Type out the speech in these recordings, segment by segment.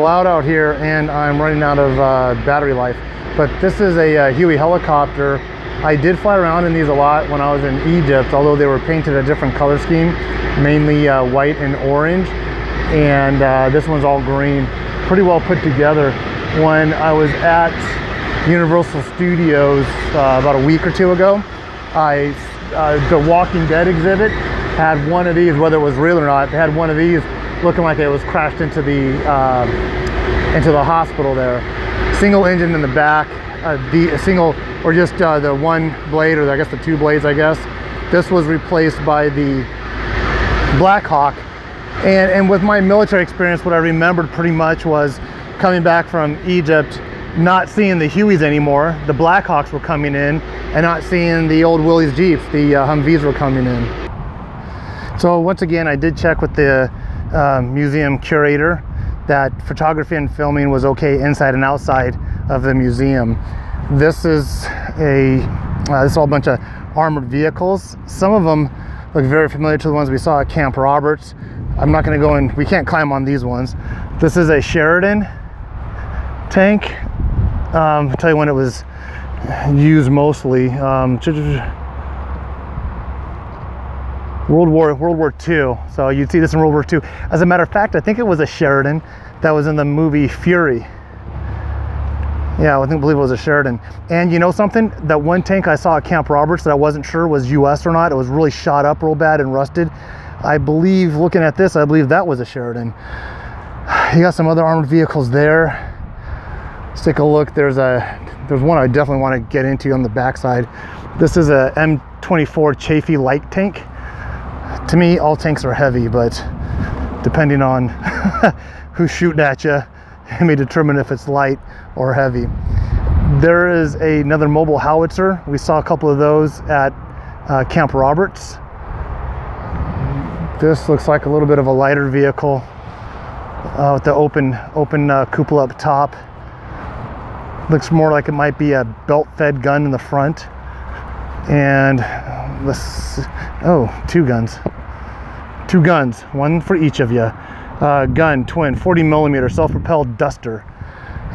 Loud out here and I'm running out of battery life, but this is a Huey Helicopter. I did fly around in these a lot when I was in Egypt, although they were painted a different color scheme, mainly white and orange, and this one's all green. Pretty well put together. When I was at Universal Studios about a week or two ago, the Walking Dead exhibit had one of these, whether it was real or not. They had one of these looking like it was crashed into the hospital there. Single engine in the back, the single, or just the one blade, or I guess the two blades, I guess. This was replaced by the Black Hawk. And with my military experience, what I remembered pretty much was coming back from Egypt, not seeing the Hueys anymore. The Black Hawks were coming in, and not seeing the old Willys Jeeps. The Humvees were coming in. So once again, I did check with the museum curator that photography and filming was okay inside and outside of the museum. This is all a bunch of armored vehicles. Some of them look very familiar to the ones we saw at Camp Roberts. I'm not going to go in, we can't climb on these ones. This is a Sheridan tank. I'll tell you when it was used mostly. World War II. So you'd see this in World War II. As a matter of fact, I think it was a Sheridan that was in the movie Fury. Yeah, I believe it was a Sheridan. And you know something? That one tank I saw at Camp Roberts that I wasn't sure was US or not, it was really shot up real bad and rusted. I believe, looking at this, I believe that was a Sheridan. You got some other armored vehicles there. Let's take a look. There's one I definitely want to get into on the backside. This is a M24 Chaffee light tank. To me, all tanks are heavy, but depending on who's shooting at you, it may determine if it's light or heavy. There is another mobile howitzer. We saw a couple of those at Camp Roberts. This looks like a little bit of a lighter vehicle with the open cupola up top. Looks more like it might be a belt-fed gun in the front. And two guns, one for each of you. Gun, twin, 40 millimeter self-propelled duster.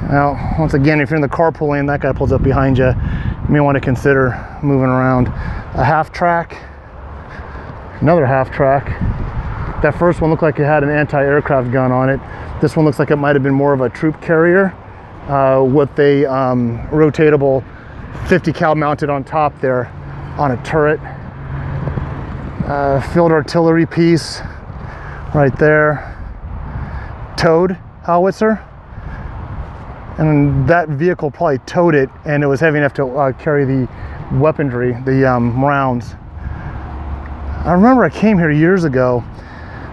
Now, once again, if you're in the carpool lane, that guy pulls up behind you, you may want to consider moving around. A half track, another half track. That first one looked like it had an anti-aircraft gun on it. This one looks like it might have been more of a troop carrier with a rotatable 50 cal mounted on top there on a turret. Field artillery piece right there. Towed howitzer. And that vehicle probably towed it, and it was heavy enough to carry the weaponry, the rounds. I remember I came here years ago.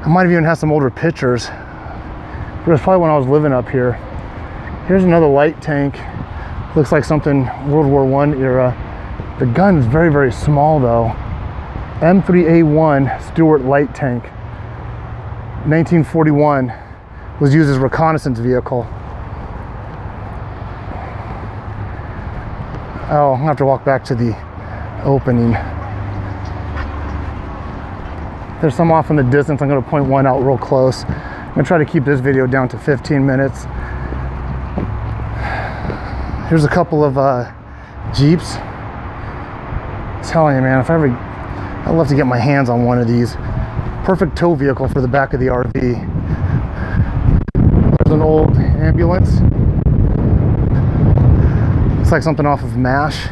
I might have even had some older pictures. But it was probably when I was living up here. Here's another light tank. Looks like something World War I era. The gun is very, very small though. M3A1 Stuart light tank. 1941. Was used as a reconnaissance vehicle. Oh, I'm gonna have to walk back to the opening. There's some off in the distance. I'm gonna point one out real close. I'm gonna try to keep this video down to 15 minutes. Here's a couple of Jeeps. I'm telling you, man, I'd love to get my hands on one of these. Perfect tow vehicle for the back of the RV. There's an old ambulance. Looks like something off of MASH.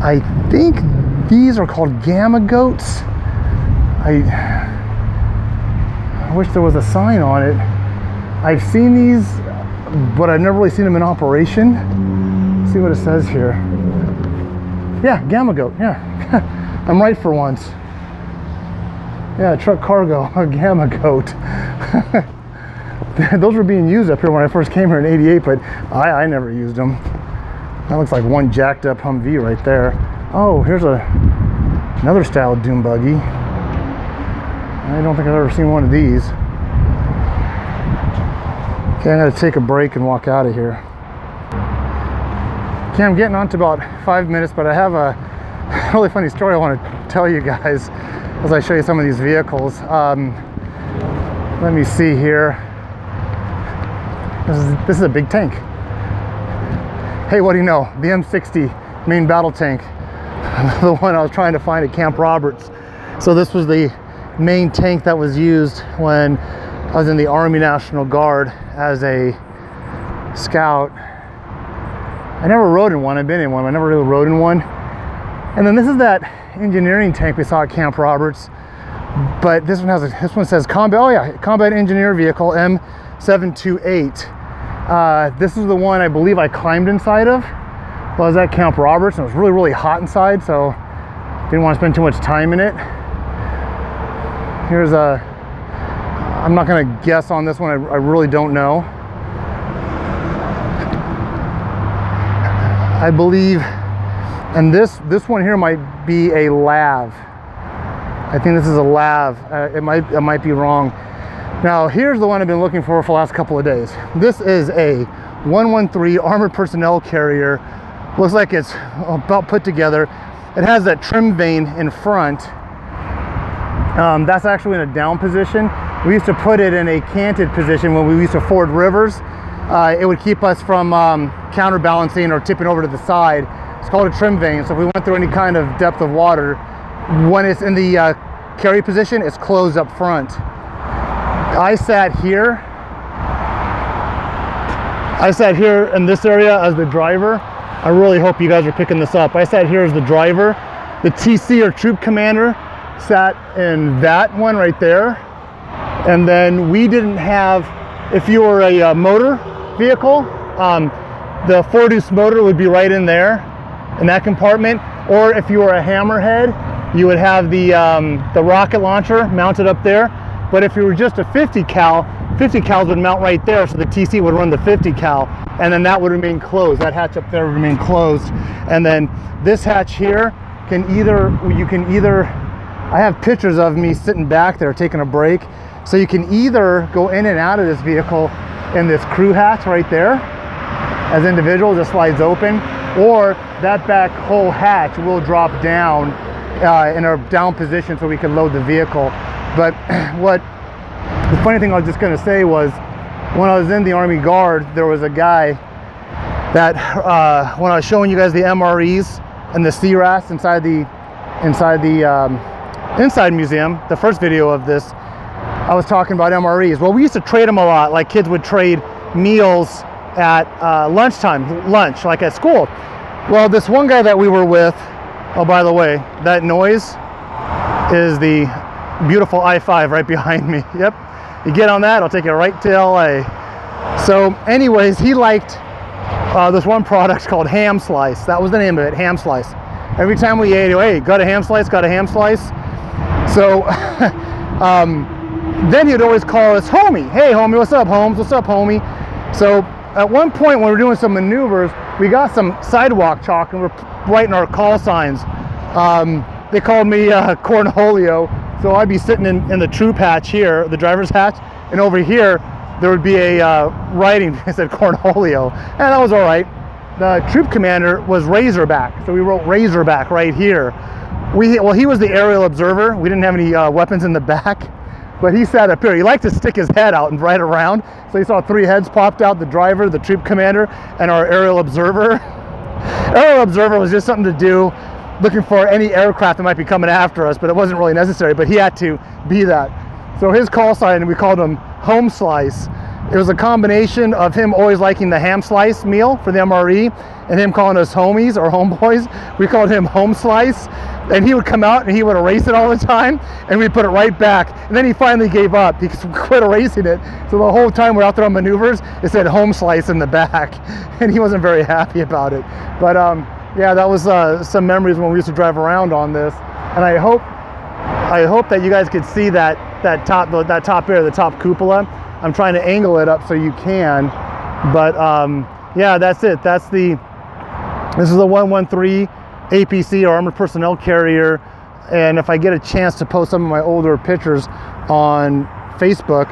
I think these are called Gamma Goats. I wish there was a sign on it. I've seen these, but I've never really seen them in operation. Let's see what it says here. Yeah, Gamma Goat, yeah. I'm right for once. Yeah, truck cargo, a Gamma Goat. Those were being used up here when I first came here in '88, but I never used them. That looks like one jacked up Humvee right there. Oh, here's another style of dune buggy. I don't think I've ever seen one of these. Okay, I'm gonna take a break and walk out of here. Okay, I'm getting on to about 5 minutes, but I have a really funny story I want to tell you guys as I show you some of these vehicles. Let me see here. This is a big tank. Hey, what do you know? The M60 main battle tank, the one I was trying to find at Camp Roberts. So this was the main tank that was used when I was in the Army National Guard as a scout. I never rode in one. I've been in one, but I never really rode in one. And then this is that engineering tank we saw at Camp Roberts, but this one says combat. Oh yeah, combat engineer vehicle M728. This is the one I believe I climbed inside of while I was at Camp Roberts, and it was really, really hot inside, so didn't want to spend too much time in it. Here's I'm not going to guess on this one. I really don't know. I believe, and this one here might be a lav. I think this is a lav. It might be wrong. Now here's the one I've been looking for the last couple of days. This is a 113 armored personnel carrier. Looks like it's about put together. It has that trim vane in front. That's actually in a down position. We used to put it in a canted position when we used to ford rivers. It would keep us from counterbalancing or tipping over to the side. It's called a trim vane. So if we went through any kind of depth of water, when it's in the carry position, it's closed up front. I sat here in this area as the driver. I really hope you guys are picking this up. I sat here as the driver. The TC or troop commander sat in that one right there. And then we didn't have, if you were a motor vehicle, the 4-deuce motor would be right in there in that compartment. Or if you were a hammerhead, you would have the rocket launcher mounted up there. But if you were just a 50 cals would mount right there, so the TC would run the 50 cal, and then that would remain closed. That hatch up there would remain closed. And then this hatch here can either, I have pictures of me sitting back there taking a break. So you can either go in and out of this vehicle in this crew hatch right there as individuals, it slides open, or that back whole hatch will drop down in a down position so we can load the vehicle. But the funny thing I was just going to say was, when I was in the Army Guard, there was a guy that when I was showing you guys the MREs and the CRAS inside the inside museum, the first video of this, I was talking about MREs. Well, we used to trade them a lot, like kids would trade meals at lunch, like at school. Well, this one guy that we were with, oh, by the way, that noise is the beautiful I-5 right behind me. Yep, you get on that, it'll take you right to LA. So anyways, he liked this one product called Ham Slice. That was the name of it, Ham Slice. Every time we ate, hey, got a ham slice, got a ham slice. So then he'd always call us homie. Hey homie, what's up Holmes? What's up homie? So at one point when we were doing some maneuvers, we got some sidewalk chalk and we're writing our call signs. They called me Cornholio. So I'd be sitting in the troop hatch here, the driver's hatch, and over here there would be a writing that said Cornholio, and that was all right. The troop commander was Razorback, so we wrote Razorback right here. Well, he was the aerial observer. We didn't have any weapons in the back, but he sat up here. He liked to stick his head out and right around, so he saw 3 heads popped out: the driver, the troop commander, and our aerial observer. Aerial observer was just something to do, looking for any aircraft that might be coming after us, but it wasn't really necessary, but he had to be that. So his call sign, we called him Home Slice. It was a combination of him always liking the ham slice meal for the MRE and him calling us homies or homeboys. We called him Home Slice, and he would come out and he would erase it all the time, and we'd put it right back. And then he finally gave up. He quit erasing it. So the whole time we're out there on maneuvers, it said Home Slice in the back, and he wasn't very happy about it. But yeah, that was some memories when we used to drive around on this, and I hope that you guys could see that top area, the top cupola. I'm trying to angle it up so you can, but yeah, that's it. This is the 113 APC, or Armored Personnel Carrier, and if I get a chance to post some of my older pictures on Facebook,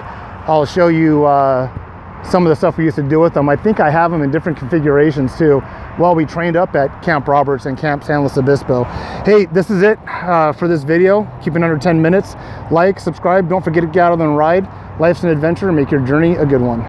I'll show you some of the stuff we used to do with them. I think I have them in different configurations too, while we trained up at Camp Roberts and Camp San Luis Obispo. Hey, this is it for this video. Keep it under 10 minutes. Like, subscribe, don't forget to get out on the ride. Life's an adventure, make your journey a good one.